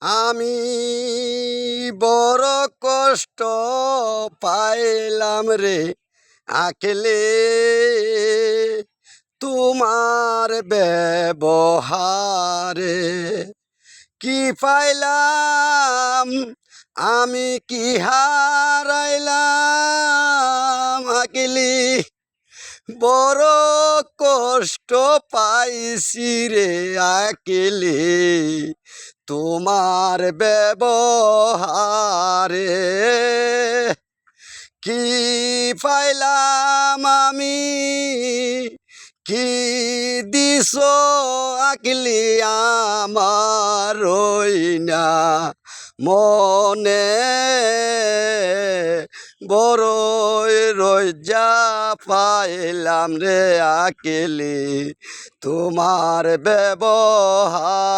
আমি বড় কষ্ট পাইলাম রে আকেলে তোমার ব্যবহারে। কি পাইলাম আমি, কি হারাইলাম আকেলি, বড় কষ্ট পাইছি রে আকেলি তোমার ব্যবহারে। কি পাইলাম আমি, কি দিস আকেলি আমার রইনা মনে, বড়ই রইজা পাইলাম রে আকেলি তোমার ব্যবহারে।